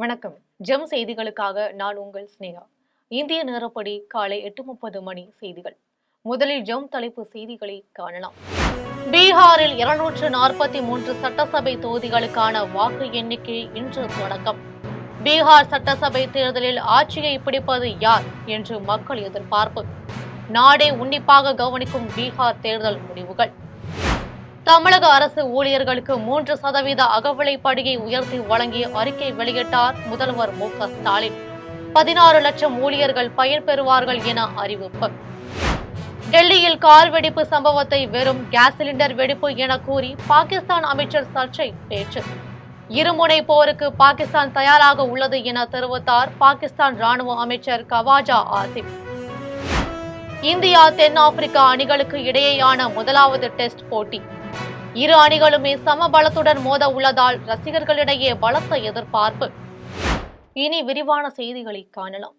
வணக்கம். ஜெம் செய்திகளுக்காக நான் உங்கள் ஸ்னேகா. இந்திய நேரப்படி காலை 8:30 மணி செய்திகள். முதலில் ஜெம் தலைப்பு செய்திகளை காணலாம். பீகாரில் 243 சட்டசபை தொகுதிகளுக்கான வாக்கு எண்ணிக்கை இன்று தொடக்கம். பீகார் சட்டசபை தேர்தலில் ஆட்சியை பிடிப்பது யார் என்று மக்கள் எதிர்பார்ப்பு. நாடே உன்னிப்பாக கவனிக்கும் பீகார் தேர்தல் முடிவுகள். தமிழக அரசு ஊழியர்களுக்கு 3% அகவிலைப்படியை உயர்த்தி வழங்கி அறிக்கை வெளியிட்டார் முதல்வர் மு.க.ஸ்டாலின். 16 லட்சம் ஊழியர்கள் பயன்பெறுவார்கள் என அறிவிப்பு. டெல்லியில் கார் வெடிப்பு சம்பவத்தை வெறும் கேஸ் சிலிண்டர் வெடிப்பு என கூறி பாகிஸ்தான் அமைச்சர் சர்ச்சை பேச்சு. இருமுனை போருக்கு பாகிஸ்தான் தயாராக உள்ளது என தெரிவித்தார் பாகிஸ்தான் ராணுவ அமைச்சர் கவாஜா ஆசிப். இந்தியா தென்னாப்பிரிக்கா அணிகளுக்கு இடையேயான முதலாவது டெஸ்ட் போட்டி. இரு அணிகளுமே சம பலத்துடன் மோத உள்ளதால் ரசிகர்களிடையே பலத்த எதிர்பார்ப்பு. இனி விரிவான செய்திகளை காணலாம்.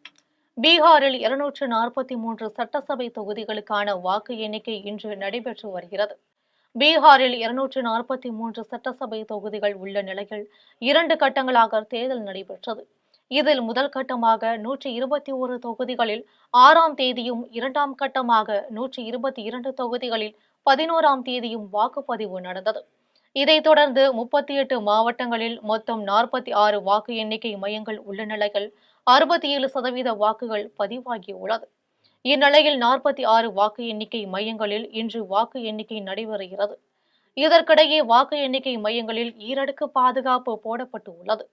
பீகாரில் 243 சட்டசபை தொகுதிகளுக்கான வாக்கு எண்ணிக்கை இன்று நடைபெற்று வருகிறது. பீகாரில் 243 சட்டசபை தொகுதிகள் உள்ள நிலையில் 2 கட்டங்களாக தேர்தல் நடைபெற்றது. இதில் முதல் கட்டமாக 121 தொகுதிகளில் 6ஆம் தேதியும், 2ஆம் கட்டமாக 122 தொகுதிகளில் 11ஆம் தேதியும் வாக்குப்பதிவு நடந்தது. இதைத் தொடர்ந்து 38 மாவட்டங்களில் மொத்தம் 46 வாக்கு எண்ணிக்கை மையங்கள் உள்ள நிலையில் 67% வாக்குகள் பதிவாகியுள்ளது. இந்நிலையில் 46 வாக்கு எண்ணிக்கை மையங்களில் இன்று வாக்கு எண்ணிக்கை நடைபெறுகிறது. இதற்கிடையே வாக்கு எண்ணிக்கை மையங்களில் ஈரடுக்கு பாதுகாப்பு போடப்பட்டு உள்ளது.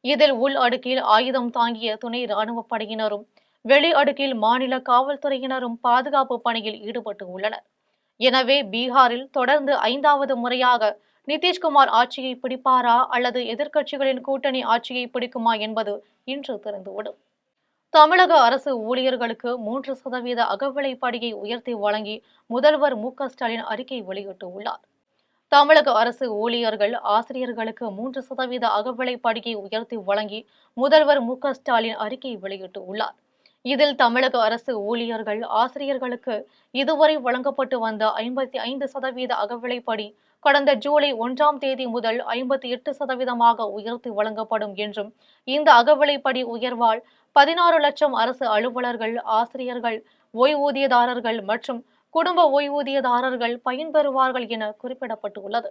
இதில் உள் அடுக்கில் ஆயுதம் தாங்கிய துணை ராணுவப் படையினரும், வெளி அடுக்கில் மாநில காவல்துறையினரும் பாதுகாப்பு பணியில் ஈடுபட்டு உள்ளனர். எனவே பீகாரில் தொடர்ந்து 5வது முறையாக நிதிஷ்குமார் ஆட்சியை பிடிப்பாரா அல்லது எதிர்க்கட்சிகளின் கூட்டணி ஆட்சியை பிடிக்குமா என்பது இன்று தெரிந்துவிடும். தமிழக அரசு ஊழியர்களுக்கு 3% அகவிலைப்படியை உயர்த்தி வழங்கி முதல்வர் மு.க.ஸ்டாலின் அறிக்கை வெளியிட்டுள்ளார். தமிழக அரசு ஊழியர்கள், ஆசிரியர்களுக்கு 3% அகவிலைப்படியை உயர்த்தி வழங்கி முதல்வர் மு.க.ஸ்டாலின் அறிக்கை வெளியிட்டுள்ளார். இதில் தமிழக அரசு ஊழியர்கள், ஆசிரியர்களுக்கு இதுவரை வழங்கப்பட்டு வந்த 55% அகவிலைப்படி கடந்த ஜூலை 1ஆம் தேதி முதல் 58% உயர்த்தி வழங்கப்படும் என்றும், இந்த அகவிலைப்படி உயர்வால் 16 லட்சம் அரசு அலுவலர்கள், ஆசிரியர்கள், ஓய்வூதியதாரர்கள் மற்றும் குடும்ப ஓய்வூதியதாரர்கள் பயன்பெறுவார்கள் என குறிப்பிடப்பட்டுள்ளது.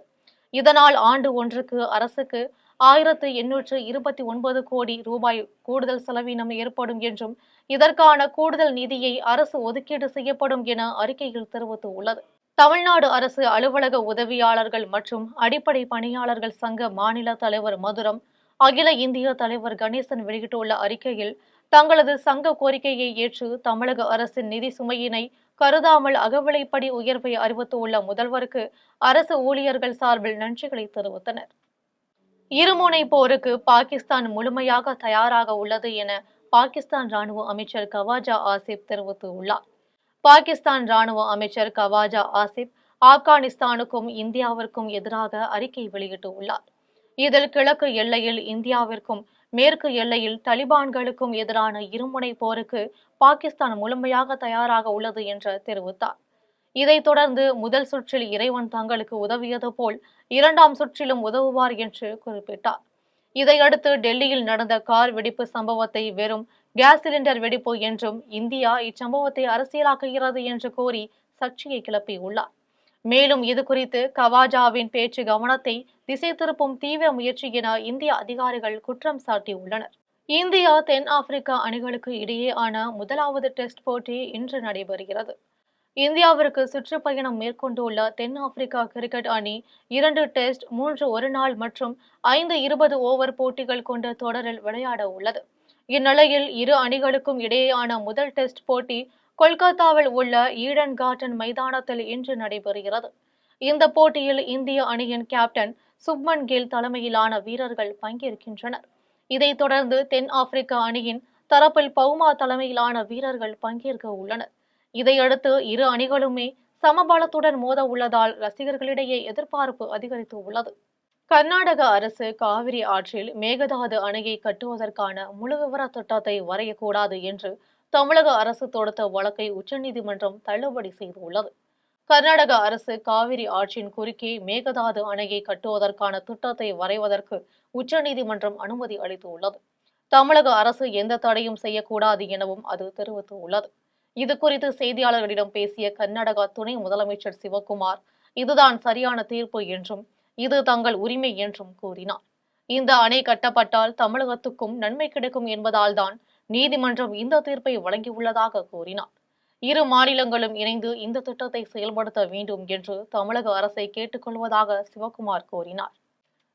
இதனால் ஆண்டு ஒன்றுக்கு அரசுக்கு 1829 கோடி ரூபாய் கூடுதல் செலவினம் ஏற்படும் என்றும், இதற்கான கூடுதல் நிதியை அரசு ஒதுக்கீடு செய்யப்படும் என அறிக்கையில் தெரிவித்துள்ளது. தமிழ்நாடு அரசு அலுவலக உதவியாளர்கள் மற்றும் அடிப்படை பணியாளர்கள் சங்க மாநில தலைவர் மதுரம், அகில இந்திய தலைவர் கணேசன் வெளியிட்டுள்ள அறிக்கையில், தங்களது சங்க கோரிக்கையை ஏற்று தமிழக அரசின் நிதி சுமையினை கருதாமல் அகவிலைப்படி உயர்வை அறிவித்துள்ள முதல்வருக்கு அரசு ஊழியர்கள் சார்பில் நன்றிகளை தெரிவித்தனர். இருமுனை போருக்கு பாகிஸ்தான் முழுமையாக தயாராக உள்ளது என பாகிஸ்தான் ராணுவ அமைச்சர் கவாஜா ஆசிப் தெரிவித்துள்ளார். பாகிஸ்தான் ராணுவ அமைச்சர் கவாஜா ஆசிப் ஆப்கானிஸ்தானுக்கும் இந்தியாவிற்கும் எதிராக அறிக்கை வெளியிட்டுள்ளார். இதில் கிழக்கு எல்லையில் இந்தியாவிற்கும், மேற்கு எல்லையில் தலிபான்களுக்கும் எதிரான இருமுனை போருக்கு பாகிஸ்தான் முழுமையாக தயாராக உள்ளது என்று தெரிவித்தார். இதைத் தொடர்ந்து முதல் சுற்றில் இறைவன் தங்களுக்கு உதவியது போல் 2ஆம் சுற்றிலும் உதவுவார் என்று குறிப்பிட்டார். இதையடுத்து டெல்லியில் நடந்த கார் வெடிப்பு சம்பவத்தை வெறும் கேஸ் சிலிண்டர் வெடிப்பு என்றும், இந்தியா இச்சம்பவத்தை அரசியலாக்குகிறது என்று கூறி சர்ச்சையை கிளப்பியுள்ளார். மேலும் இதுகுறித்து கவாஜாவின் பேச்சு கவனத்தை திசை திருப்பும் தீவிர முயற்சி என இந்திய அதிகாரிகள் குற்றம் சாட்டியுள்ளனர். இந்தியா தென்னாப்பிரிக்கா அணிகளுக்கு இடையேயான முதலாவது டெஸ்ட் போட்டி இன்று நடைபெறுகிறது. இந்தியாவிற்கு சுற்றுப்பயணம் மேற்கொண்டுள்ள தென்னாப்பிரிக்கா கிரிக்கெட் அணி 2 டெஸ்ட், 3 ஒருநாள் மற்றும் 5 20 ஓவர் போட்டிகள் கொண்ட தொடரில் விளையாட உள்ளது. இந்நிலையில் இரு அணிகளுக்கும் இடையேயான முதல் டெஸ்ட் போட்டி கொல்கத்தாவில் உள்ள ஈடன் கார்டன் மைதானத்தில் இன்று நடைபெறுகிறது. இந்த போட்டியில் இந்திய அணியின் கேப்டன் சுப்மன் கில் தலைமையிலான வீரர்கள் பங்கேற்கின்றனர். இதைத் தொடர்ந்து தென்னாப்பிரிக்கா அணியின் தரப்பில் பவுமா தலைமையிலான வீரர்கள் பங்கேற்க உள்ளனர். இதையடுத்து இரு அணிகளுமே சமபலத்துடன் மோத உள்ளதால் ரசிகர்களிடையே எதிர்பார்ப்பு அதிகரித்து உள்ளது. கர்நாடக அரசு காவிரி ஆற்றில் மேகதாது அணையை கட்டுவதற்கான முழு விவர திட்டத்தை வரையக்கூடாது என்று தமிழக அரசு தொடுத்த வழக்கை உச்சநீதிமன்றம் தள்ளுபடி செய்துள்ளது. கர்நாடக அரசு காவிரி ஆற்றின் குறுக்கே மேகதாது அணையை கட்டுவதற்கான திட்டத்தை வரைவதற்கு உச்சநீதிமன்றம் அனுமதி அளித்துள்ளது. தமிழக அரசு எந்த தடையும் செய்யக்கூடாது எனவும் அது தெரிவித்துள்ளது. இதுகுறித்து செய்தியாளர்களிடம் பேசிய கர்நாடகா துணை முதலமைச்சர் சிவக்குமார், இதுதான் சரியான தீர்ப்பு என்றும் இது தங்கள் உரிமை என்றும் கூறினார். இந்த அணை கட்டப்பட்டால் தமிழகத்துக்கும் நன்மை கிடைக்கும் என்பதால்தான் நீதிமன்றம் இந்த தீர்ப்பை வழங்கியுள்ளதாக கூறினார். இரு மாநிலங்களும் இணைந்து இந்த திட்டத்தை செயல்படுத்த வேண்டும் என்று தமிழக அரசை கேட்டுக்கொள்வதாக சிவக்குமார் கூறினார்.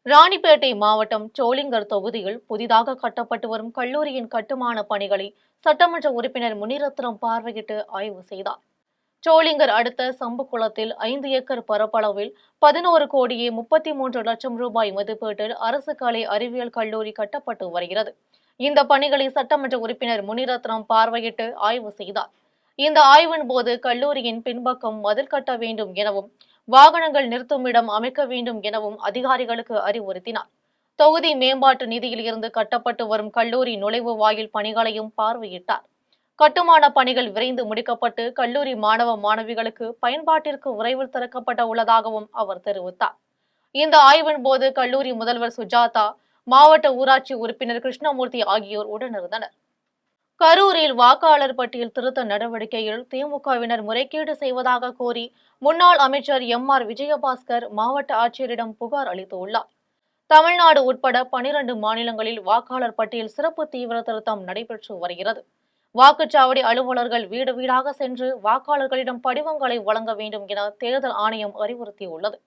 ராணிப்பேட்டை மாவட்டம் சோளிங்கர் தொகுதியில் புதிதாக கட்டப்பட்டு வரும் கல்லூரியின் கட்டுமான பணிகளை சட்டமன்ற உறுப்பினர் முனிரத்னம் பார்வையிட்டு ஆய்வு செய்தார். சோளிங்கர் அடுத்த சம்புக்குளத்தில் 5 ஏக்கர் பரப்பளவில் 11 கோடியே 33 லட்சம் ரூபாய் மதிப்பீட்டில் அரசு கலை அறிவியல் கல்லூரி கட்டப்பட்டு வருகிறது. இந்த பணிகளை சட்டமன்ற உறுப்பினர் முனிரத்னம் பார்வையிட்டு ஆய்வு செய்தார். இந்த ஆய்வின் போது கல்லூரியின் பின்பக்கம் மதில் கட்ட வேண்டும் எனவும் வாகனங்கள் நிறுத்துமிடம் அமைக்க வேண்டும் எனவும் அதிகாரிகளுக்கு அறிவுறுத்தினார். தொகுதி மேம்பாட்டு நிதியில் இருந்து கட்டப்பட்டு வரும் கல்லூரி நுழைவு வாயில் பணிகளையும் பார்வையிட்டார். கட்டுமான பணிகள் விரைந்து முடிக்கப்பட்டு கல்லூரி மாணவ மாணவிகளுக்கு பயன்பாட்டிற்கு விரைவில் திறக்கப்பட உள்ளதாகவும் அவர் தெரிவித்தார். இந்த ஆய்வின் போது கல்லூரி முதல்வர் சுஜாதா, மாவட்ட ஊராட்சி உறுப்பினர் கிருஷ்ணமூர்த்தி ஆகியோர் உடனிருந்தனர். கரூரில் வாக்காளர் பட்டியல் திருத்த நடவடிக்கையில் திமுகவினர் முறைகேடு செய்வதாக கூறி முன்னாள் அமைச்சர் எம்.ஆர். விஜயபாஸ்கர் மாவட்ட ஆட்சியரிடம் புகார் அளித்துள்ளார். தமிழ்நாடு உட்பட 12 மாநிலங்களில் வாக்காளர் பட்டியல் சிறப்பு தீவிர திருத்தம் நடைபெற்று வருகிறது. வாக்குச்சாவடி அலுவலர்கள் வீடு வீடாக சென்று வாக்காளர்களிடம் படிவங்களை வழங்க வேண்டும் என தேர்தல் ஆணையம் அறிவுறுத்தியுள்ளது.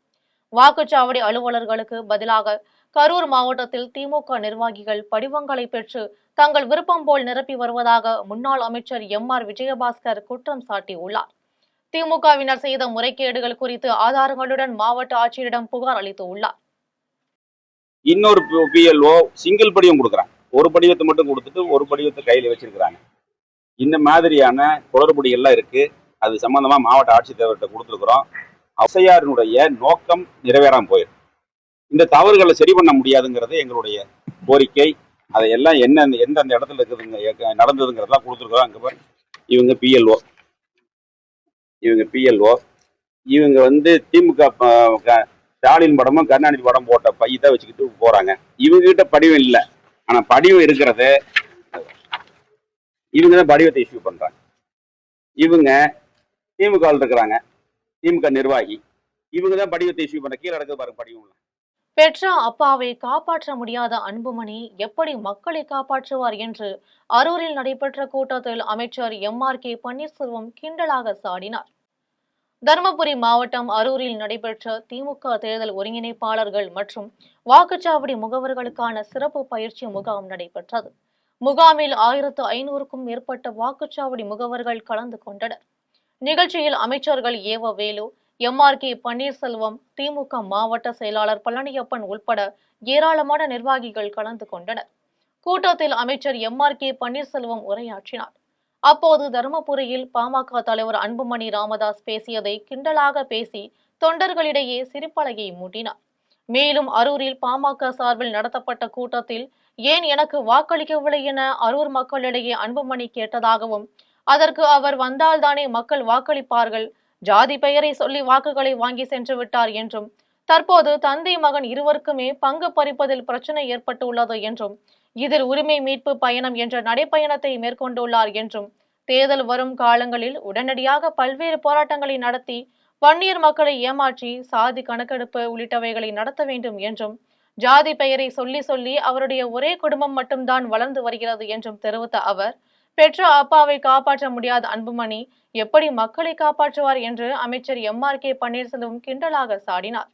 வாக்குச்சாவடி அலுவலர்களுக்கு பதிலாக கரூர் மாவட்டத்தில் திமுக நிர்வாகிகள் படிவங்களை பெற்று தங்கள் விருப்பம் போல் நிரப்பி வருவதாக முன்னாள் அமைச்சர் எம்.ஆர். விஜயபாஸ்கர் குற்றம் சாட்டியுள்ளார். திமுகவினர் செய்த முறைகேடுகள் குறித்து ஆதாரங்களுடன் மாவட்ட ஆட்சியரிடம் புகார் அளித்துள்ளார். இன்னொரு பிஎல்ஓ சிங்கிள் படிவம் கொடுக்குறாங்க. ஒரு படிவத்தை மட்டும் கொடுத்துட்டு ஒரு படிவத்தை கையில் வச்சிருக்கிறாங்க. இந்த மாதிரியான குளறுபடிகள்லாம் இருக்கு. அது சம்பந்தமா மாவட்ட ஆட்சித்தலைவர்கிட்ட கொடுத்துருக்குறோம். எஸ்ஐஆரினுடைய நோக்கம் நிறைவேறாம போயிருக்கு. இந்த தவறுகளை சரி பண்ண முடியாதுங்கிறது எங்களுடைய கோரிக்கை. அதையெல்லாம் எந்தெந்த இடத்துல இருக்குதுங்க நடந்ததுங்கிறதெல்லாம் கொடுத்துருக்குறோம். அங்கே பாருங்க, இவங்க பிஎல்ஓ இவங்க திமுக ஸ்டாலின் படமும் கருணாநிதி படம் போட்ட பையத்தை வச்சுக்கிட்டு போறாங்க. இவங்க கிட்ட படிவம் இல்லை, ஆனா படிவம் இருக்கிறத இவங்க தான் படிவத்தை இஷ்யூ பண்றாங்க. இவங்க திமுக இருக்கிறாங்க, திமுக நிர்வாகி, இவங்க தான் படிவத்தை இஷ்யூ பண்ற. கீழே நடக்குது பாருங்க படிவம். பெற்ற அப்பாவை காப்பாற்ற முடியாத அன்புமணி எப்படி மக்களை காப்பாற்றுவார் என்று அரூரில் நடைபெற்ற கூட்டத்தில் அமைச்சர் எம்.ஆர்.கே. பன்னீர்செல்வம் கிண்டலாக சாடினார். தருமபுரி மாவட்டம் அரூரில் நடைபெற்ற திமுக தேர்தல் ஒருங்கிணைப்பாளர்கள் மற்றும் வாக்குச்சாவடி முகவர்களுக்கான சிறப்பு பயிற்சி முகாம் நடைபெற்றது. முகாமில் 1500க்கும் மேற்பட்ட வாக்குச்சாவடி முகவர்கள் கலந்து கொண்டனர். நிகழ்ச்சியில் அமைச்சர்கள் ஏவ வேலு, எம்.ஆர்.கே. பன்னீர்செல்வம், திமுக மாவட்ட செயலாளர் பழனியப்பன் உட்பட ஏராளமான நிர்வாகிகள் கலந்து கொண்டனர். கூட்டத்தில் அமைச்சர் எம்.ஆர்.கே. பன்னீர்செல்வம் உரையாற்றினார். அப்போது தருமபுரியில் பாமக தலைவர் அன்புமணி ராமதாஸ் பேசியதை கிண்டலாக பேசி தொண்டர்களிடையே சிரிப்பலையை மூட்டினார். மேலும் அரூரில் பாமக சார்பில் நடத்தப்பட்ட கூட்டத்தில் ஏன் எனக்கு வாக்களிக்கவில்லை என அரூர் மக்களிடையே அன்புமணி கேட்டதாகவும், அதற்கு அவர் வந்தால்தானே மக்கள் வாக்களிப்பார்கள், ஜாதி பெயரை சொல்லி வாக்குகளை வாங்கி சென்று விட்டார் என்றும், தற்போது தந்தை மகன் இருவருக்குமே பங்கு பறிப்பதில் பிரச்சனை ஏற்பட்டுள்ளது என்றும், இதில் உரிமை மீட்பு பயணம் என்ற நடைப்பயணத்தை மேற்கொண்டுள்ளார் என்றும், தேர்தல் வரும் காலங்களில் உடனடியாக பல்வேறு போராட்டங்களை நடத்தி வன்னியர் மக்களை ஏமாற்றி சாதி கணக்கெடுப்பு உள்ளிட்டவைகளை நடத்த வேண்டும் என்றும், ஜாதி பெயரை சொல்லி சொல்லி அவருடைய ஒரே குடும்பம் மட்டும்தான் வளர்ந்து வருகிறது என்றும் தெரிவித்த அவர், பெற்ற அப்பாவை காப்பாற்ற முடியாத அன்புமணி எப்படி மக்களை காப்பாற்றுவார் என்று அமைச்சர் எம்.ஆர்.கே. பன்னீர்செல்வம் கிண்டலாக சாடினார்.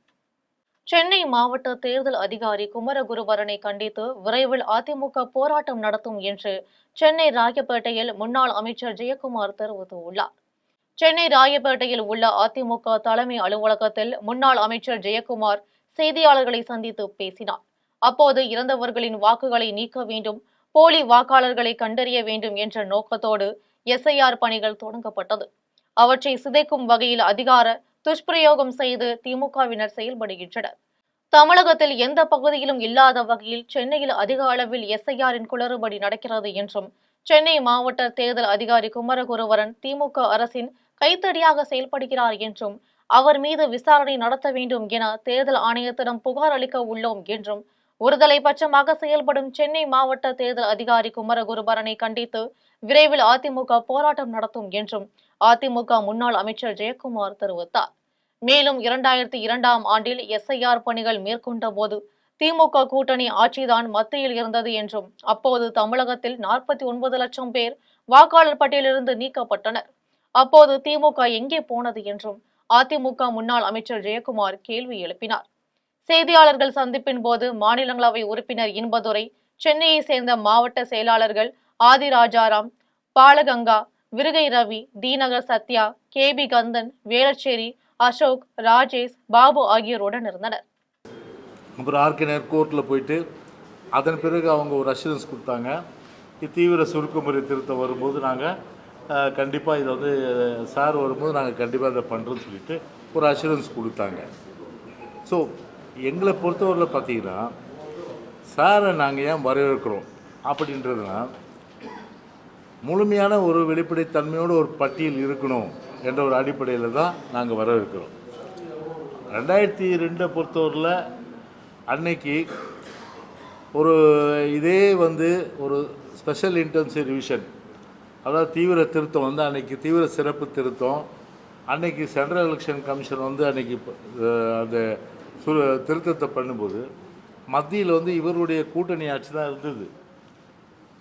சென்னை மாவட்ட தேர்தல் அதிகாரி குமரகுருபரனை கண்டித்து விரைவில் அதிமுக போராட்டம் நடத்தும் என்று சென்னை ராயப்பேட்டையில் முன்னாள் அமைச்சர் ஜெயக்குமார் தெரிவித்துள்ளார். சென்னை ராயப்பேட்டையில் உள்ள அதிமுக தலைமை அலுவலகத்தில் முன்னாள் அமைச்சர் ஜெயக்குமார் செய்தியாளர்களை சந்தித்து பேசினார். அப்போது இறந்தவர்களின் வாக்குகளை நீக்க வேண்டும், போலி வாக்காளர்களை கண்டறிய வேண்டும் என்ற நோக்கத்தோடு எஸ்ஐஆர் பணிகள் தொடங்கப்பட்டது. அவற்றை சிதைக்கும் வகையில் அதிகார துஷ்பிரயோகம் செய்து திமுகவினர் செயல்படுகின்றனர். தமிழகத்தில் எந்த பகுதியிலும் இல்லாத வகையில் சென்னையில் அதிக அளவில் எஸ்ஐஆரின் குளறுபடி நடக்கிறது என்றும், சென்னை மாவட்ட தேர்தல் அதிகாரி குமரகுருவரன் திமுக அரசின் கைத்தடியாக செயல்படுகிறார் என்றும், அவர் மீது விசாரணை நடத்த வேண்டும் என தேர்தல் ஆணையத்திடம் புகார் அளிக்க உள்ளோம் என்றும் ஒருதலை பட்சமாக செயல்படும் சென்னை மாவட்ட தேர்தல் அதிகாரி குமரகுருபரனை கண்டித்து விரைவில் அதிமுக போராட்டம் நடத்தும் என்றும் அதிமுக முன்னாள் அமைச்சர் ஜெயக்குமார் தெரிவித்தார். மேலும் 2002ஆம் ஆண்டில் SIR பணிகள் மேற்கொண்ட போது திமுக கூட்டணி ஆட்சிதான் மத்தியில் இருந்தது என்றும் அப்போது தமிழகத்தில் 49 லட்சம் பேர் வாக்காளர் பட்டியலிருந்து நீக்கப்பட்டனர். அப்போது திமுக எங்கே போனது என்றும் அதிமுக முன்னாள் அமைச்சர் ஜெயக்குமார் கேள்வி எழுப்பினார். செய்தியாளர்கள் சந்திப்பின் போது மாநிலங்களவை உறுப்பினர் இன்பதுரை, சென்னையை சேர்ந்த மாவட்ட செயலாளர்கள் ஆதிராஜாராம், பாலகங்கா, விருகை ரவி, தீநகர் சத்யா, KB கந்தன், வேளச்சேரி, அசோக், ராஜேஷ், பாபு ஆகியோருடன் இருந்தனர். அப்புறம் ஆர்கேனர் கோர்ட்டில் போயிட்டு அதன் பிறகு அவங்க ஒரு அஷூரன்ஸ் கொடுத்தாங்க. தீவிர சுருக்குமுறை திருத்தம் வரும்போது நாங்கள் கண்டிப்பாக இதை வந்து சார் வரும்போது நாங்கள் கண்டிப்பாக இதை பண்ணுறோன்னு சொல்லிட்டு ஒரு அஷூரன்ஸ் கொடுத்தாங்க. ஸோ எங்களை பொறுத்தவரையில் பார்த்தீங்கன்னா சாரை நாங்கள் ஏன் வரவேற்கிறோம் அப்படின்றதுனா, முழுமையான ஒரு வெளிப்படைத்தன்மையோடு ஒரு பட்டியல் இருக்கணும் என்ற ஒரு அடிப்படையில் தான் நாங்கள் வரவேற்கிறோம். 2002 பொறுத்தவரையில் அன்னைக்கு ஒரு இதே வந்து ஒரு ஸ்பெஷல் இன்டென்சிவ் ரிவிஷன், அதாவது தீவிர திருத்தம் வந்து அன்னைக்கு தீவிர சிறப்பு திருத்தம், அன்னைக்கு சென்ட்ரல் எலெக்ஷன் கமிஷன் வந்து அன்னைக்கு அந்த திருத்தத்தை பண்ணும்போது மத்தியில் வந்து இவருடைய கூட்டணி ஆட்சி தான் இருந்தது.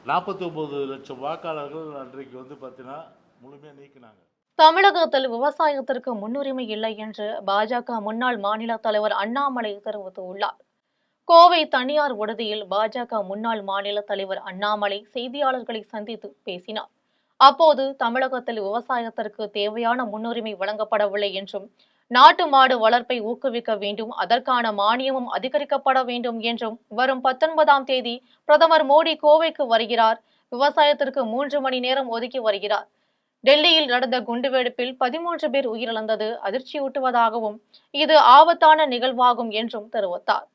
49 லட்சம் வாக்காளர்கள் அன்றைக்கு வந்து பார்த்தீங்கன்னா முழுமையாக நீக்கினாங்க. தமிழகத்தில் விவசாயத்திற்கு முன்னுரிமை இல்லை என்று பாஜக முன்னாள் மாநில தலைவர் அண்ணாமலை தெரிவித்துள்ளார். கோவை தனியார் விடுதியில் பாஜக முன்னாள் மாநில தலைவர் அண்ணாமலை செய்தியாளர்களை சந்தித்து பேசினார். அப்போது தமிழகத்தில் விவசாயத்திற்கு தேவையான முன்னுரிமை வழங்கப்படவில்லை என்றும், நாட்டு மாடு வளர்ப்பை ஊக்குவிக்க வேண்டும், அதற்கான மானியமும் அதிகரிக்கப்பட வேண்டும் என்றும், வரும் 19ஆம் தேதி பிரதமர் மோடி கோவைக்கு வருகிறார், விவசாயத்திற்கு 3 மணி நேரம் ஒதுக்கி வருகிறார். டெல்லியில் நடந்த குண்டுவெடிப்பில் 13 பேர் உயிரிழந்தது அதிர்ச்சியூட்டுவதாகவும், இது ஆபத்தான நிகழ்வாகும் என்றும் தெரிவித்தார்.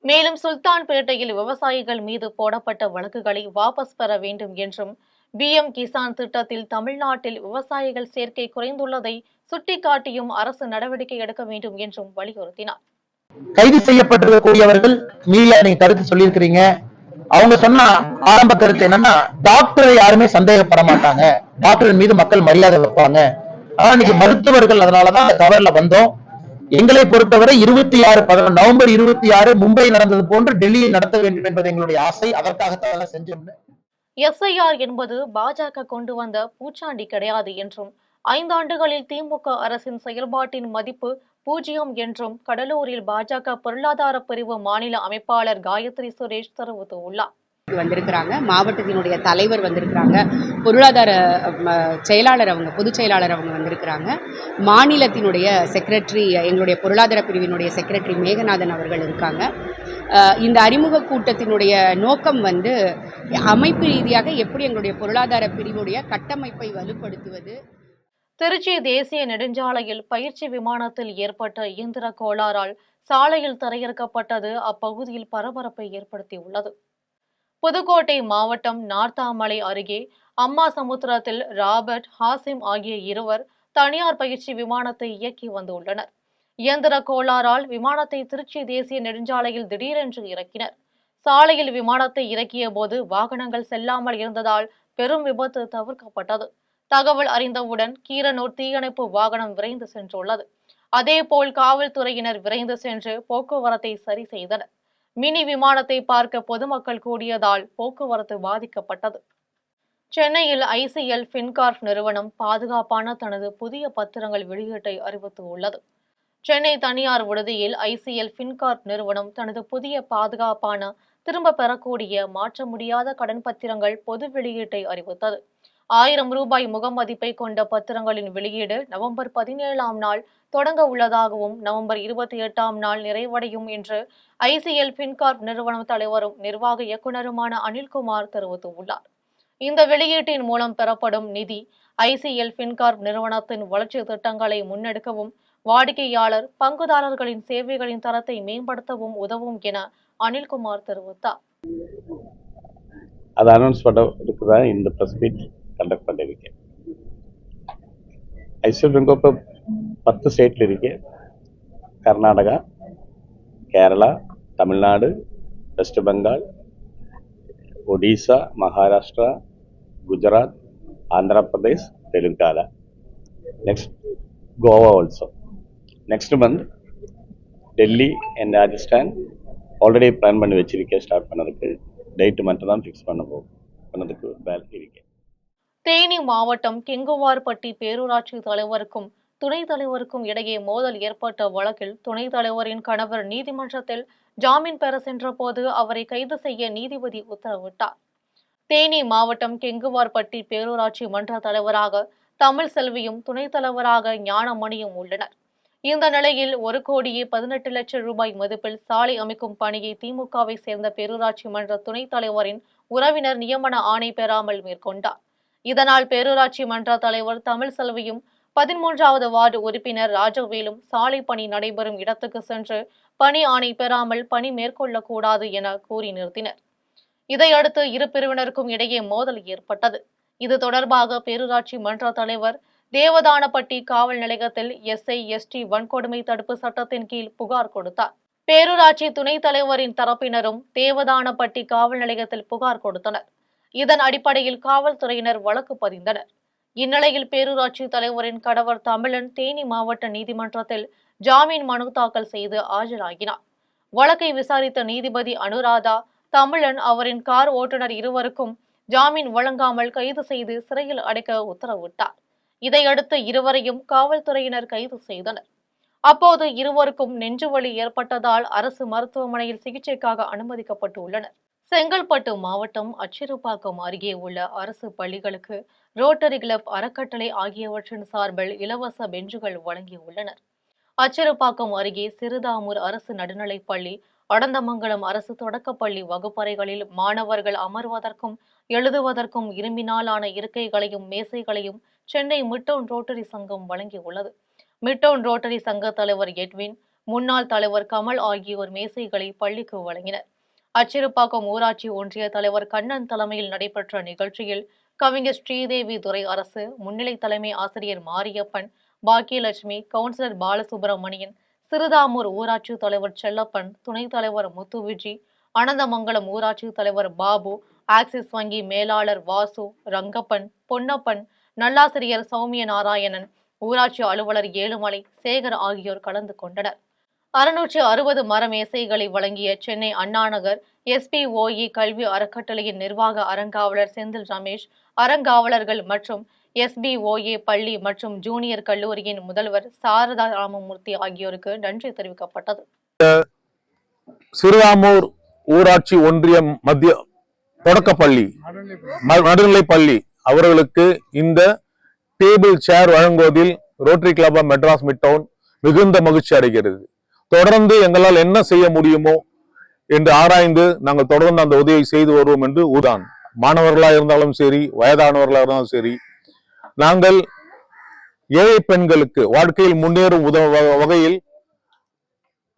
மேலும் சுல்தான்பேட்டையில் விவசாயிகள் மீது போடப்பட்ட வழக்குகளை வாபஸ் பெற வேண்டும் என்றும், PM கிசான் திட்டத்தில் தமிழ்நாட்டில் விவசாயிகள் சேர்க்கை குறைந்துள்ளதை சுட்டிக்காட்டியும் அரசு நடவடிக்கை எடுக்க வேண்டும் என்றும் வலியுறுத்தினார். கைது செய்யப்பட்டிருக்கக்கூடியவர்கள் மீடியா நீங்க கருத்து சொல்லியிருக்கிறீங்க. அவங்க சொன்ன ஆரம்ப கருத்து என்னன்னா, டாக்டரை யாருமே சந்தேகப்பட மாட்டாங்க, டாக்டர் மீது மக்கள் மரியாதை வைப்பாங்க. ஆனா இன்னைக்கு மருத்துவர்கள், அதனாலதான் அந்த கவர்ல வந்தோம். எங்களை பொறுத்தவரை நவம்பர் 26 மும்பை நடந்தது போன்று டெல்லியில் நடத்த வேண்டும் என்பது எங்களுடைய ஆசை. அதற்காகத்தான் செஞ்சோம். SIR என்பது பாஜக கொண்டு வந்த பூச்சாண்டி கிடையாது என்றும், 5 ஆண்டுகளில் திமுக அரசின் செயல்பாட்டின் மதிப்பு 0 என்றும் கடலூரில் பாஜக பொருளாதார பிரிவு மாநில அமைப்பாளர் காயத்ரி சுரேஷ் தெரிவித்துள்ளார். வந்திருக்கிறாங்க, மாவட்டத்தினுடைய தலைவர் வந்திருக்கிறாங்க, பொருளாதார செயலாளர் அவங்க பொதுச் செயலாளர் அவங்க வந்திருக்கிறாங்க, மாநிலத்தினுடைய செக்ரட்டரி, எங்களுடைய பொருளாதார பிரிவினுடைய செக்ரட்டரி மேகநாதன் அவர்கள் இருக்காங்க. இந்த அறிமுக கூட்டத்தினுடைய நோக்கம் வந்து அமைப்பு ரீதியாக எப்படி எங்களுடைய பொருளாதார பிரிவுடைய கட்டமைப்பை வலுப்படுத்துவது. திருச்சி தேசிய நெடுஞ்சாலையில் பயிற்சி விமானத்தில் ஏற்பட்ட இயந்திர கோளாறால் சாலையில் தரையிறக்கப்பட்டது அப்பகுதியில் பரபரப்பை ஏற்படுத்தியுள்ளது. புதுக்கோட்டை மாவட்டம் நார்த்தாமலை அருகே அம்மா சமுத்திரத்தில் ராபர்ட், ஹாசிம் ஆகிய இருவர் தனியார் பயிற்சி விமானத்தை இயக்கி வந்துள்ளனர். இயந்திர கோளாறால் விமானத்தை திருச்சி தேசிய நெடுஞ்சாலையில் திடீரென்று இறக்கினர். சாலையில் விமானத்தை இறக்கிய போது வாகனங்கள் செல்லாமல் இருந்ததால் பெரும் விபத்து தவிர்க்கப்பட்டது. தகவல் அறிந்தவுடன் கீரனூர் தீயணைப்பு வாகனம் விரைந்து சென்றுள்ளது. அதேபோல் காவல்துறையினர் விரைந்து சென்று போக்குவரத்தை சரி செய்தனர். மினி விமானத்தை பார்க்க பொதுமக்கள் கூடியதால் போக்குவரத்து பாதிக்கப்பட்டது. சென்னையில் ICL ஃபின்கார்ப் நிறுவனம் பாதுகாப்பான தனது புதிய பத்திரங்கள் வெளியீட்டை அறிவித்துள்ளது. சென்னை தனியார் விடுதியில் ICL ஃபின்கார்ப் நிறுவனம் தனது புதிய பாதுகாப்பான திரும்ப பெறக்கூடிய மாற்ற முடியாத கடன் பத்திரங்கள் பொது வெளியீட்டை அறிவித்தது. 1000 ரூபாய் முகமதிப்பை கொண்ட பத்திரங்களின் வெளியீடு நவம்பர் 17ஆம் நாள் தொடங்க உள்ளதாகவும், நவம்பர் 28ஆம் நாள் நிறைவடையும் என்று ICL ஃபின்கார்ப் நிறுவன தலைவரும் நிர்வாக இயக்குநருமான அனில்குமார் தெரிவித்துள்ளார். இந்த வெளியீட்டின் மூலம் பெறப்படும் நிதி ICL ஃபின்கார்ப் நிறுவனத்தின் வளர்ச்சி திட்டங்களை முன்னெடுக்கவும், வாடிக்கையாளர் பங்குதாரர்களின் சேவைகளின் தரத்தை மேம்படுத்தவும் உதவும் என அனில்குமார் தெரிவித்தார். அது அனௌன்ஸ் பண்ண இந்த பிரஸ் மீட் கண்டக்ட் பண்ணிருக்கேன். ICL ஃபின்கார்ப் 10 ஸ்டேட்ல இருக்கு. Karnataka, Kerala, Tamil Nadu, West Bengal, Odisha, Maharashtra, Gujarat, Andhra Pradesh, Telangana. Next, Goa also. Next month, Delhi and Rajasthan already plan பண்ணி வச்சிருக்கேன். ஸ்டார்ட் பண்ணதுக்கு டேட் மட்டும் தான் ஃபிக்ஸ் பண்ணதுக்கு வேலை இருக்கேன். தேனி மாவட்டம் கெங்குவார்பட்டி பேரூராட்சி தலைவருக்கும் துணைத் தலைவருக்கும் இடையே மோதல் ஏற்பட்ட வழக்கில் துணைத் தலைவரின் கணவர் நீதிமன்றத்தில் ஜாமீன் பெற சென்றபோது அவரை கைது செய்ய நீதிபதி உத்தரவிட்டார். தேனி மாவட்டம் கெங்குவார்பட்டி பேரூராட்சி மன்ற தலைவராக தமிழ்செல்வியும் துணைத் தலைவராக ஞானமணியும் உள்ளனர். இந்த நிலையில் 1,18,00,000 ரூபாய் மதிப்பில் சாலை அமைக்கும் பணியை திமுகவை சேர்ந்த பேரூராட்சி மன்ற துணைத் தலைவரின் உறவினர் நியமன ஆணை பெறாமல் மேற்கொண்டார். இதனால் பேரூராட்சி மன்ற தலைவர் தமிழ்செல்வியும் 13வது வார்டு உறுப்பினர் ராஜவேலும் சாலை பணி நடைபெறும் இடத்துக்கு சென்று பணி ஆணை பெறாமல் பணி மேற்கொள்ளக்கூடாது என கூறி நிறுத்தினர். இதையடுத்து இரு பிரிவினருக்கும் இடையே மோதல் ஏற்பட்டது. இது தொடர்பாக பேரூராட்சி மன்ற தலைவர் தேவதானப்பட்டி காவல் நிலையத்தில் SI/ST வன்கொடுமை தடுப்பு சட்டத்தின் கீழ் புகார் கொடுத்தார். பேரூராட்சி துணைத் தலைவரின் தரப்பினரும் தேவதானப்பட்டி காவல் நிலையத்தில் புகார் கொடுத்தனர். இதன் அடிப்படையில் காவல்துறையினர் வழக்கு பதிந்தனர். இந்நிலையில் பேரூராட்சி தலைவரின் கணவர் தமிழன் தேனி மாவட்ட நீதிமன்றத்தில் ஜாமீன் மனு தாக்கல் செய்து ஆஜராகினார். வழக்கை விசாரித்த நீதிபதி அனுராதா தமிழன் அவரின் கார் ஓட்டுநர் இருவருக்கும் ஜாமீன் வழங்காமல் கைது செய்து சிறையில் அடைக்க உத்தரவிட்டார். இதையடுத்து இருவரையும் காவல்துறையினர் கைது செய்தனர். அப்போது இருவருக்கும் நெஞ்சுவலி ஏற்பட்டதால் அரசு மருத்துவமனையில் சிகிச்சைக்காக அனுமதிக்கப்பட்டுள்ளனர். செங்கல்பட்டு மாவட்டம் அச்சிறுபாக்கம் அருகே உள்ள அரசு பள்ளிகளுக்கு ரோட்டரி கிளப் அறக்கட்டளை ஆகியவற்றின் சார்பில் இலவச பெஞ்சுகள் வழங்கியுள்ளனர். அச்சிறுபாக்கம் அருகே சிறுதாமூர் அரசு நடுநிலைப்பள்ளி, அடந்தமங்கலம் அரசு தொடக்கப்பள்ளி வகுப்பறைகளில் மாணவர்கள் அமர்வதற்கும் எழுதுவதற்கும் இரும்பினாலான இருக்கைகளையும் மேசைகளையும் சென்னை மிட்டவுன் ரோட்டரி சங்கம் வழங்கியுள்ளது. மிட்டவுன் ரோட்டரி சங்க தலைவர் எட்வின், முன்னாள் தலைவர் கமல் ஆகியோர் மேசைகளை பள்ளிக்கு வழங்கினர். அச்சிறுபாக்கம் ஊராட்சி ஒன்றிய தலைவர் கண்ணன் தலைமையில் நடைபெற்ற நிகழ்ச்சியில் கவிஞர் ஸ்ரீதேவி துரை அரசு, முன்னிலை தலைமை ஆசிரியர் மாரியப்பன், பாக்கியலட்சுமி, கவுன்சிலர் பாலசுப்பிரமணியன், சிறுதாமூர் ஊராட்சி தலைவர் செல்லப்பன், துணைத் தலைவர் முத்துவிஜி, அனந்தமங்கலம் ஊராட்சி தலைவர் பாபு, ஆக்சிஸ் வங்கி மேலாளர் வாசு, ரங்கப்பன், பொன்னப்பன், நல்லாசிரியர் சௌமிய நாராயணன், ஊராட்சி அலுவலர் ஏழுமலை, சேகர் ஆகியோர் கலந்து கொண்டனர். 660 மர மேசைகளை வழங்கிய சென்னை அண்ணாநகர் SPOE கல்வி அறக்கட்டளையின் நிர்வாக அறங்காவலர் செந்தில் ரமேஷ், அறங்காவலர்கள் மற்றும் SBOA பள்ளி மற்றும் ஜூனியர் கல்லூரியின் முதல்வர் சாரதா ராமமூர்த்தி ஆகியோருக்கு நன்றி தெரிவிக்கப்பட்டது. சிறுதாமூர் ஊராட்சி ஒன்றிய மத்திய தொடக்கப்பள்ளி நடுநிலைப்பள்ளி அவர்களுக்கு இந்த டேபிள் சேர் வழங்குவதில் rotary club of Madras midtown மிகுந்த மகிழ்ச்சி அடைகிறது. தொடர்ந்து எங்களால் என்ன செய்ய முடியுமோ என்று ஆராய்ந்து நாங்கள் தொடர்ந்து அந்த உதவியை செய்து வருவோம் என்று ஊதான். மாணவர்களாக இருந்தாலும் சரி, வயதானவர்களாக இருந்தாலும் சரி, நாங்கள் ஏழை பெண்களுக்கு வாழ்க்கையில் முன்னேறும் வகையில்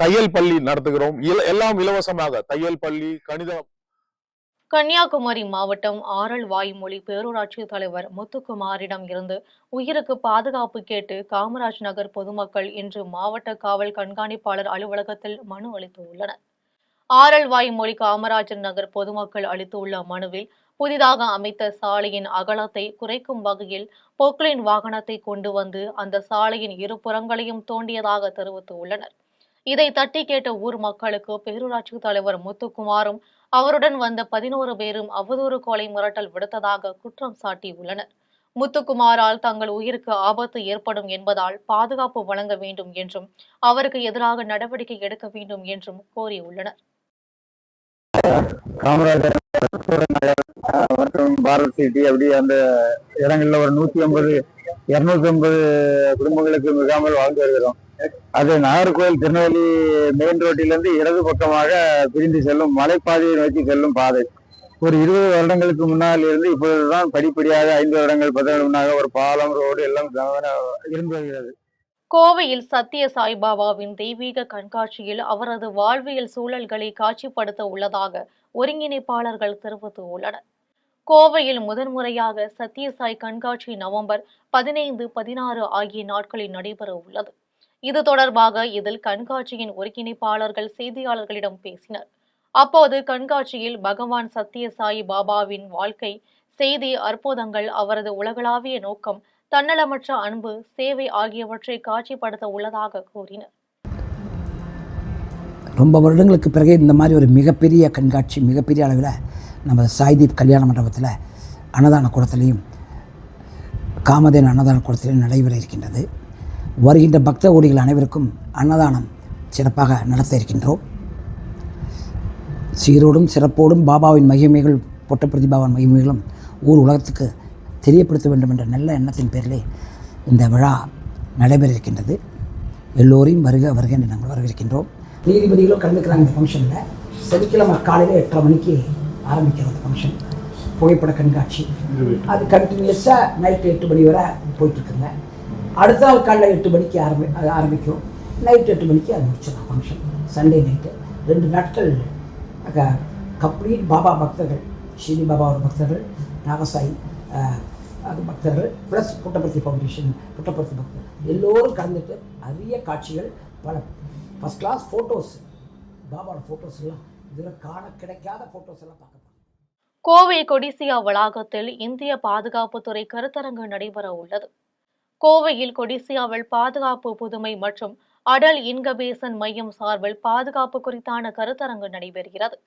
தையல் பள்ளி நடத்துகிறோம். எல்லாம் இலவசமாக தையல் பள்ளி, கணிதம். கன்னியாகுமரி மாவட்டம் ஆரல் வாய்மொழி பேரூராட்சி தலைவர் முத்துக்குமாரிடம் இருந்து உயிருக்கு பாதுகாப்பு கேட்டு காமராஜ் நகர் பொதுமக்கள் இன்று மாவட்ட காவல் கண்காணிப்பாளர் அலுவலகத்தில் மனு அளித்துள்ளனர். ஆரல் வாய்மொழி காமராஜர் நகர் பொதுமக்கள் அளித்துள்ள மனுவில் புதிதாக அமைத்த சாலையின் அகலத்தை குறைக்கும் வகையில் பொக்லைன் வாகனத்தை கொண்டு வந்து அந்த சாலையின் இருபுறங்களையும் தோண்டியதாக தெரிவித்துள்ளனர். இதை தட்டி கேட்ட ஊர் மக்களுக்கு பேரூராட்சி தலைவர் முத்துக்குமாரும் அவருடன் வந்த 11 பேரும் அவதூறு கொலை மிரட்டல் விடுத்ததாக குற்றம் சாட்டியுள்ளனர். முத்துக்குமாரால் தங்கள் உயிருக்கு ஆபத்து ஏற்படும் என்பதால் பாதுகாப்பு வழங்க வேண்டும் என்றும் அவருக்கு எதிராக நடவடிக்கை எடுக்க வேண்டும் என்றும் கோரியுள்ளனர். காமராஜர் மற்றும் பாரத் சிட்டி அப்படி அந்த இடங்கள்ல ஒரு 150-250 குடும்பங்களுக்கு மிகாமல் வாழ்ந்து வருகிறோம். அது நாகர்கோவில் திருநெல்வேலி மெயின் ரோட்டிலிருந்து இடது பக்கமாக பிரிந்து செல்லும் மலைப்பாதையை நோக்கி செல்லும் பாதை. ஒரு 20 வருடங்களுக்கு முன்னால் இருந்து இப்பொழுதுதான் படிப்படியாக 5 வருடங்கள் 10 வருடங்கள் முன்னாக ஒரு பாலம், ரோடு எல்லாம் இருந்து வருகிறது. கோவையில் சத்திய சாய்பாபாவின் தெய்வீக கண்காட்சியில் அவரது வாழ்வியல் சூழல்களை காட்சிப்படுத்த உள்ளதாக ஒருங்கிணைப்பாளர்கள் தெரிவித்துள்ளனர். கோவையில் முதன்முறையாக சத்தியசாய் கண்காட்சி நவம்பர் 15, 16 ஆகிய நாட்களில் நடைபெற உள்ளது. இது தொடர்பாக இதில் கண்காட்சியின் ஒருங்கிணைப்பாளர்கள் செய்தியாளர்களிடம் பேசினர். அப்போது கண்காட்சியில் பகவான் சத்யசாயி பாபாவின் வாழ்க்கை, செய்தி, அற்புதங்கள், அவரது உலகளாவிய நோக்கம், தன்னலமற்ற அன்பு, சேவை ஆகியவற்றை காட்சிப்படுத்த உள்ளதாக கூறினர். ரொம்ப வருடங்களுக்கு பிறகு இந்த மாதிரி ஒரு மிகப்பெரிய கண்காட்சி மிகப்பெரிய அளவில் நம்ம சாய்தீப் கல்யாண மண்டபத்தில் அன்னதான கூடத்திலையும் காமதேனு அன்னதான கூடத்திலையும் நடைபெற இருக்கின்றது. வருகின்ற பக்த கோடிகள் அனைவருக்கும் அன்னதானம் சிறப்பாக நடத்த இருக்கின்றோம். சீரோடும் சிறப்போடும் பாபாவின் மகிமைகள், புட்டபர்த்தி பாபாவின் மகிமைகளும் ஊர் உலகத்துக்கு தெரியப்படுத்த வேண்டும் என்ற நல்ல எண்ணத்தின் பேரிலே இந்த விழா நடைபெற இருக்கின்றது. எல்லோரையும் வருக வருக என்று நாங்கள் வரவேற்கின்றோம். நீதிபதிகளும் கலந்துக்கிறாங்க இந்த ஃபங்க்ஷனில். சனிக்கிழமை காலையில் 8:30 மணிக்கு ஆரம்பிக்கிற அந்த ஃபங்க்ஷன், புகைப்பட கண்காட்சி. அது கண்டினியூஸாக நைட்டு 8 மணி வரை போயிட்டுருக்குங்க. அடுத்த நாள் காலையில் 8 மணிக்கு ஆரம்பிக்கும். நைட்டு 8 மணிக்கு அது முடிச்சிடலாம் ஃபங்க்ஷன். சண்டே நைட்டு 2 நாட்கள் கம்ப்ளீட் பாபா பக்தர்கள், ஸ்ரீனி பாபாவோட பக்தர்கள், நாகசாயி அது பக்தர்கள், ப்ளஸ் புட்டபர்த்தி ஃபவுண்டேஷன் புட்டபர்த்தி பக்தர்கள் எல்லோரும் கலந்துட்டு அரிய காட்சிகள், பல ஃபஸ்ட் கிளாஸ் ஃபோட்டோஸ், பாபாவோட ஃபோட்டோஸ் எல்லாம் இதில் காண கிடைக்காத ஃபோட்டோஸ் எல்லாம் பார்க்க. கோவை கொடிசியா வளாகத்தில் இந்திய பாதுகாப்புத்துறை கருத்தரங்கு நடைபெற உள்ளது. கோவையில் கொடிசியாவில் பாதுகாப்பு புதுமை மற்றும் அடல் இன்கபேஷன் மையம் சார்பில் பாதுகாப்பு குறித்தான கருத்தரங்கு நடைபெறுகிறது.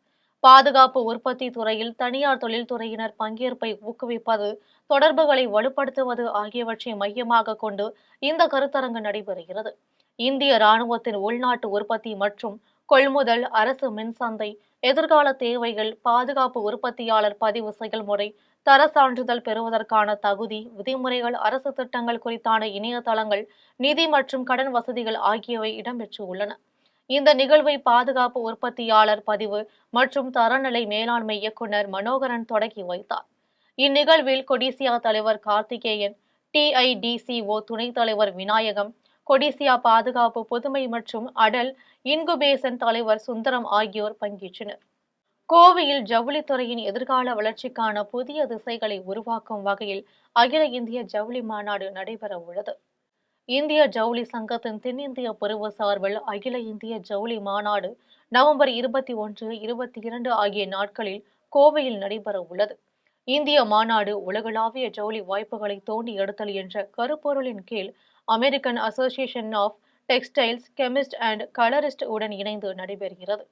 பாதுகாப்பு உற்பத்தி துறையில் தனியார் தொழில்துறையினர் பங்கேற்பை ஊக்குவிப்பது, தொடர்புகளை வலுப்படுத்துவது ஆகியவற்றை மையமாக கொண்டு இந்த கருத்தரங்கு நடைபெறுகிறது. இந்திய ராணுவத்தின் உள்நாட்டு உற்பத்தி மற்றும் கொள்முதல், அரசு மின்சந்தை, எதிர்கால தேவைகள், பாதுகாப்பு உற்பத்தியாளர் பதிவு செயல்முறை, தர சான்றிதழ் பெறுவதற்கான தகுதி, விதிமுறைகள், அரசு திட்டங்கள் குறித்தான இணையதளங்கள், நிதி மற்றும் கடன் வசதிகள் ஆகியவை இடம்பெற்றுள்ளன. இந்த நிகழ்வை பாதுகாப்பு உற்பத்தியாளர் பதிவு மற்றும் தரநிலை மேலாண்மை இயக்குநர் மனோகரன் தொடங்கி வைத்தார். இந்நிகழ்வில் கொடிசியா தலைவர் கார்த்திகேயன், TIDCO துணைத் தலைவர் விநாயகம், கொடிசியா பாதுகாப்பு புதுமை மற்றும் அடல் இன்குபேஷன் தலைவர் சுந்தரம் ஆகியோர் பங்கேற்றனர். கோவையில் ஜவுளித்துறையின் எதிர்கால வளர்ச்சிக்கான புதிய திசைகளை உருவாக்கும் வகையில் அகில இந்திய ஜவுளி மாநாடு நடைபெற உள்ளது. இந்திய ஜவுளி சங்கத்தின் தென்னிந்திய பிரிவு சார்பில் அகில இந்திய ஜவுளி மாநாடு நவம்பர் 21, 22 ஆகிய நாட்களில் கோவையில் நடைபெற உள்ளது. இந்திய மாநாடு உலகளாவிய ஜவுளி வாய்ப்புகளை தோண்டி எடுத்தல் என்ற கருப்பொருளின் கீழ் American association of textiles, chemist and colourist உடன் இணைந்து நடைபெறுகிறது.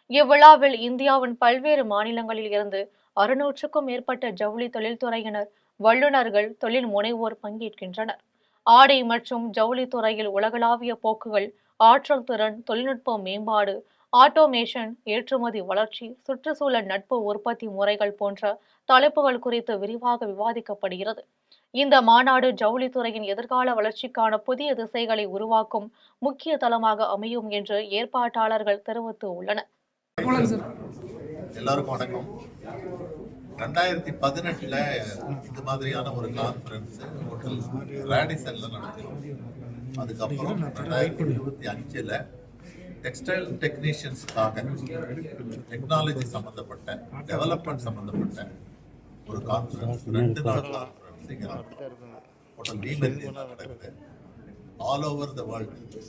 இவ்விழாவில் இந்தியாவின் பல்வேறு மாநிலங்களில் இருந்து 600க்கும் மேற்பட்ட ஜவுளி தொழில்துறையினர், வல்லுநர்கள், தொழில் முனைவோர் பங்கேற்கின்றனர். ஆடை மற்றும் ஜவுளி துறையில் உலகளாவிய போக்குகள், ஆற்றல் திறன், தொழில்நுட்ப மேம்பாடு, ஆட்டோமேஷன், ஏற்றுமதி வளர்ச்சி, சுற்றுச்சூழல் நட்பு உற்பத்தி முறைகள் போன்ற தலைப்புகள் குறித்து விரிவாக விவாதிக்கப்படுகிறது. இந்த மாநாடு ஜவுளித்துறையின் எதிர்கால வளர்ச்சிக்கான புதிய திசைகளை உருவாக்கும் முக்கிய தளமாக அமையும் என்று ஏற்பாட்டாளர்கள் தெரிவித்துள்ளனர். எல்லாருக்கும் வணக்கம். 2018 இந்த மாதிரியான ஒரு கான்ஃபரன்ஸ் ஹோட்டல் ரேடிசன்ல நடத்தினோம். அதுக்கப்புறம் 2025 டெக்ஸ்டைல் டெக்னீஷியன்ஸ்க்காக டெக்னாலஜி சம்பந்தப்பட்ட, டெவலப்மெண்ட் சம்பந்தப்பட்ட ஒரு கான்ஃபரன்ஸ், 2 நாள் கான்ஃபரன்ஸ் இங்க ஹோட்டல் டிமெரிடியன்ல நடக்குது. All over the world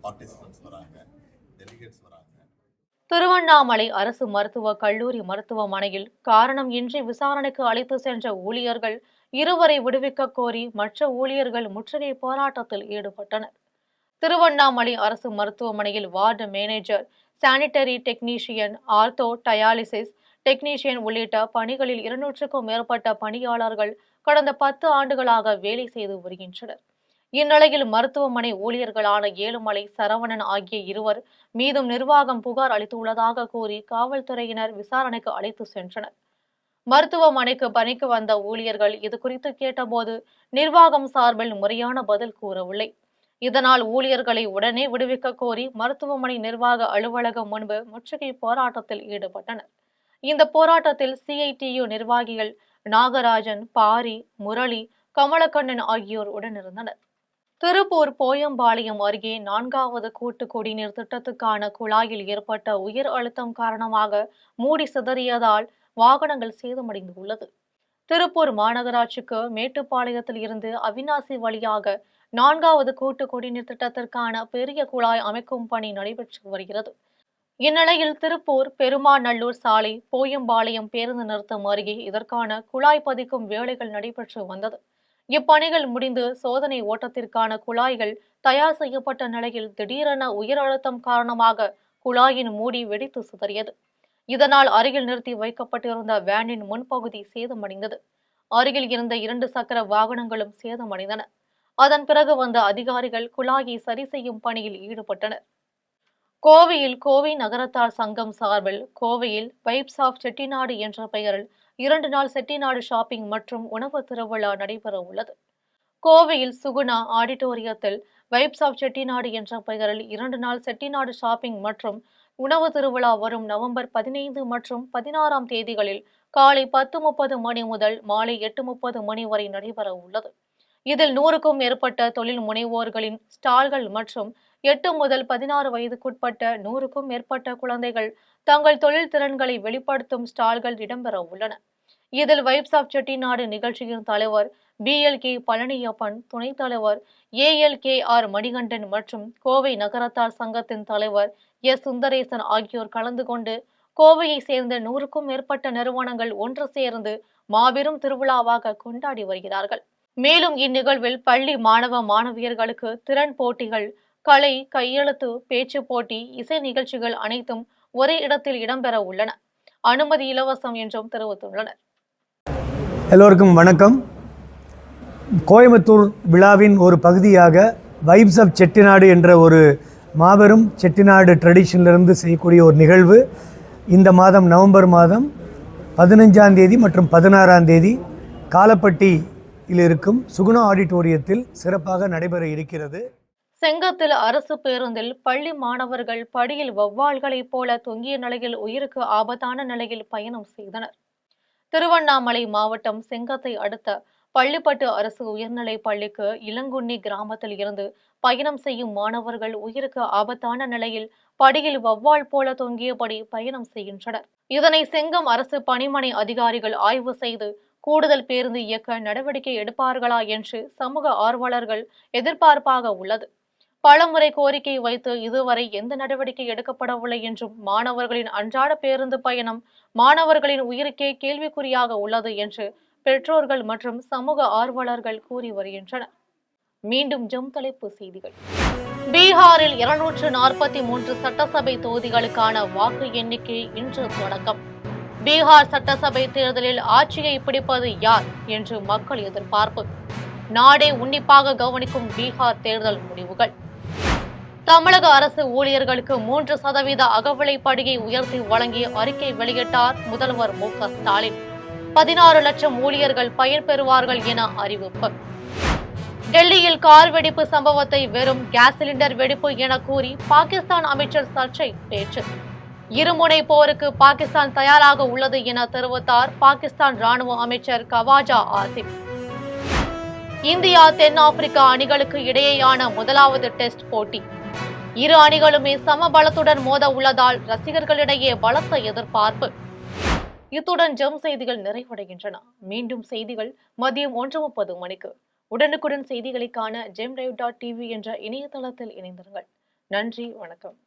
participants வராங்க, டெலிகேட்ஸ் வராங்க. திருவண்ணாமலை அரசு மருத்துவக் கல்லூரி மருத்துவமனையில் காரணம் இன்றி விசாரணைக்கு அழைத்து சென்ற ஊழியர்கள் 2 விடுவிக்க கோரி மற்ற ஊழியர்கள் முற்றுகை போராட்டத்தில் ஈடுபட்டனர். திருவண்ணாமலை அரசு மருத்துவமனையில் ward manager, sanitary technician, ortho dialysis technician உள்ளிட்ட பணிகளில் 200க்கும் மேற்பட்ட பணியாளர்கள் கடந்த 10 ஆண்டுகளாக வேலை செய்து வருகின்றனர். இந்நிலையில் மருத்துவமனை ஊழியர்களான ஏழுமலை, சரவணன் ஆகிய 2 மீதும் நிர்வாகம் புகார் அளித்துள்ளதாக கூறி காவல்துறையினர் விசாரணைக்கு அழைத்து சென்றனர். மருத்துவமனைக்கு பணிக்கு வந்த ஊழியர்கள் இது குறித்து கேட்டபோது நிர்வாகம் சார்பில் முறையான பதில் கூறவில்லை. இதனால் ஊழியர்களை உடனே விடுவிக்க கோரி மருத்துவமனை நிர்வாக அலுவலகம் முன்பு முற்றுகை போராட்டத்தில் ஈடுபட்டனர். இந்த போராட்டத்தில் CITU நிர்வாகிகள் நாகராஜன், பாரி, முரளி, கமலக்கண்ணன் ஆகியோர் உடனிருந்தனர். திருப்பூர் போயம்பாளையம் அருகே 4வது கூட்டு குடிநீர் திட்டத்துக்கான குழாயில் ஏற்பட்ட உயர் அழுத்தம் காரணமாக மூடி சிதறியதால் வாகனங்கள் சேதமடைந்துள்ளது. திருப்பூர் மாநகராட்சிக்கு மேட்டுப்பாளையத்தில் இருந்து அவிநாசி வழியாக 4வது கூட்டு குடிநீர் திட்டத்திற்கான பெரிய குழாய் அமைக்கும் பணி நடைபெற்று வருகிறது. இந்நிலையில் திருப்பூர் பெருமாநல்லூர் சாலை போயம்பாளையம் பேருந்து நிறுத்தம் அருகே இதற்கான குழாய் பதிக்கும் வேலைகள் நடைபெற்று வந்தது. இப்பணிகள் முடிந்து சோதனை ஓட்டத்திற்கான குழாய்கள் தயார் செய்யப்பட்ட நிலையில் திடீரென உயர் அழுத்தம் காரணமாக குழாயின் மூடி வெடித்து சிதறியது. இதனால் அருகில் நிறுத்தி வைக்கப்பட்டிருந்த வேனின் முன்பகுதி சேதமடைந்தது. அருகில் இருந்த 2 சக்கர வாகனங்களும் சேதமடைந்தன. அதன் பிறகு வந்த அதிகாரிகள் குழாயை சரி செய்யும் பணியில் ஈடுபட்டனர். கோவையில் கோவை நகரத்தார் சங்கம் சார்பில் கோவையில் வைப்ஸ் ஆஃப் செட்டிநாடு என்ற பெயரில் 2 நாள் செட்டிநாடு ஷாப்பிங் மற்றும் உணவு திருவிழா நடைபெற உள்ளது. கோவையில் சுகுணா ஆடிட்டோரியத்தில் வைப்ஸ் ஆஃப் செட்டிநாடு என்ற பெயரில் 2 நாள் செட்டிநாடு ஷாப்பிங் மற்றும் உணவு திருவிழா வரும் நவம்பர் 15 மற்றும் 16ஆம் தேதிகளில் காலை 10:30 மணி முதல் மாலை 8:30 மணி வரை நடைபெற உள்ளது. இதில் 100க்கும் மேற்பட்ட தொழில் முனைவோர்களின் ஸ்டால்கள் மற்றும் 8 முதல் 16 வயதுக்குட்பட்ட 100க்கும் மேற்பட்ட குழந்தைகள் தங்கள் தொழில் திறன்களை வெளிப்படுத்தும் ஸ்டால்கள் இடம்பெற உள்ளன. இதில் வைப்ஸ் ஆஃப் செட்டிநாடு நிகழ்ச்சியின் தலைவர் BLK பழனியப்பன், துணைத் தலைவர் ALKR மணிகண்டன் மற்றும் கோவை நகரத்தார் சங்கத்தின் தலைவர் S சுந்தரேசன் ஆகியோர் கலந்து கொண்டு கோவையை சேர்ந்த 100க்கும் மேற்பட்ட நிறுவனங்கள் ஒன்று சேர்ந்து மாபெரும் திருவிழாவாக கொண்டாடி வருகிறார்கள். மேலும் இந்நிகழ்வில் பள்ளி மாணவ மாணவியர்களுக்கு திறன் போட்டிகள், கலை, கையெழுத்து, பேச்சு போட்டி, இசை நிகழ்ச்சிகள் அனைத்தும் ஒரே இடத்தில் இடம்பெற உள்ளன. அனுமதி இலவசம் என்றும் தெரிவித்துள்ளனர். எல்லோருக்கும் வணக்கம். கோயம்புத்தூர் விழாவின் ஒரு பகுதியாக வைப்ஸ் ஆஃப் செட்டிநாடு என்ற ஒரு மாபெரும் செட்டிநாடு ட்ரெடிஷனிலிருந்து செய்யக்கூடிய ஒரு நிகழ்வு இந்த மாதம் நவம்பர் மாதம் 15ஆம் தேதி மற்றும் 16ஆம் தேதி காலப்பட்டியில் இருக்கும் சுகுணா ஆடிட்டோரியத்தில் சிறப்பாக நடைபெற இருக்கிறது. செங்கத்தில் அரசு பேருந்தில் பள்ளி மாணவர்கள் படியில் வௌவால்களைப் போல தொங்கிய நிலையில் உயிருக்கு ஆபத்தான நிலையில் பயணம் செய்தனர். திருவண்ணாமலை மாவட்டம் செங்கத்தை அடுத்த பள்ளிப்பட்டு அரசு உயர்நிலைப் பள்ளிக்கு இளங்குன்னி கிராமத்தில் இருந்து பயணம் செய்யும் மாணவர்கள் உயிருக்கு ஆபத்தான நிலையில் படியில் வௌவால் போல தொங்கியபடி பயணம் செய்கின்றனர். இதனை செங்கம் அரசு பணிமனை அதிகாரிகள் ஆய்வு செய்து கூடுதல் பேருந்து இயக்க நடவடிக்கை எடுப்பார்களா என்று சமூக ஆர்வலர்கள் எதிர்பார்ப்பாக உள்ளது. பலமுறை கோரிக்கை வைத்து இதுவரை எந்த நடவடிக்கை எடுக்கப்படவில்லை என்றும் மாணவர்களின் அன்றாட பேருந்து பயணம் மாணவர்களின் உயிருக்கே கேள்விக்குறியாக உள்ளது என்று பெற்றோர்கள் மற்றும் சமூக ஆர்வலர்கள் கூறி வருகின்றனர். மீண்டும் ஜம் தலைப்பு செய்திகள். பீகாரில் 243 சட்டசபை தொகுதிகளுக்கான வாக்கு எண்ணிக்கை இன்று தொடக்கம். பீகார் சட்டசபை தேர்தலில் ஆட்சியை பிடிப்பது யார் என்று மக்கள் எதிர்பார்ப்பு. நாடே உன்னிப்பாக கவனிக்கும் பீகார் தேர்தல் முடிவுகள். தமிழக அரசு ஊழியர்களுக்கு 3% அகவிலைப்படியை உயர்த்தி வழங்கி அறிக்கை வெளியிட்டார் முதல்வர் மு க ஸ்டாலின். 16 லட்சம் ஊழியர்கள் பயன்பெறுவார்கள் என அறிவிப்பு. டெல்லியில் கார் வெடிப்பு சம்பவத்தை வெறும் கேஸ் சிலிண்டர் வெடிப்பு என கூறி பாகிஸ்தான் அமைச்சர் சர்ச்சை பேச்சு. இருமுனை போருக்கு பாகிஸ்தான் தயாராக உள்ளது என தெரிவித்தார் பாகிஸ்தான் ராணுவ அமைச்சர் கவாஜா ஆசிப். இந்தியா தென்னாப்பிரிக்கா அணிகளுக்கு இடையேயான முதலாவது டெஸ்ட் போட்டி. இரு அணிகளுமே சம பலத்துடன் மோத உள்ளதால் ரசிகர்களிடையே பலத்த எதிர்பார்ப்பு. இத்துடன் ஜெம் செய்திகள் நிறைவடைகின்றன. மீண்டும் செய்திகள் மதியம் 1:30 மணிக்கு. உடனுக்குடன் செய்திகளை காண GemLive.tv என்ற இணையதளத்தில் இணைந்திருங்கள். நன்றி, வணக்கம்.